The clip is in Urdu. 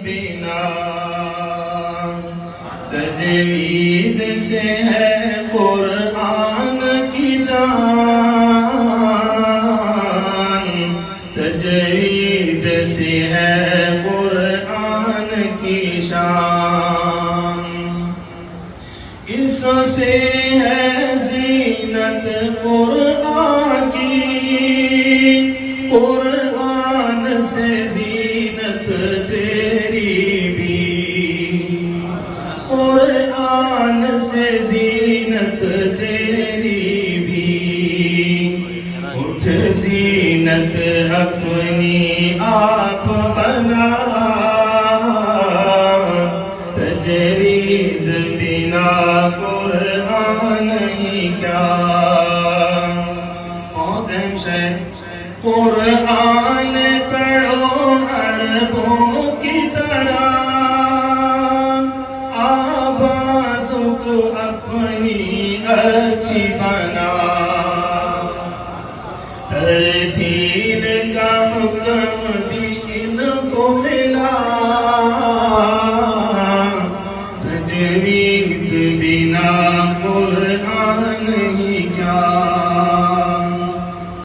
بنا تجوید سے ہے قرآن کی جان، تجوید سے ہے قرآن کی شان، اس سے ہے زینت قرآن کی، قرآن سے زینت تیری بھی، قرآن سے زینت تیری بھی، اٹھ زینت اپنی آپ بنا، تجرید بنا قرآن ہی کیا۔ قرآن پڑھو عربوں کی طرح، آواز کو اپنی اچھی بنا، ترتیل کا حکم بھی ان کو ملا، تجوید بنا قرآن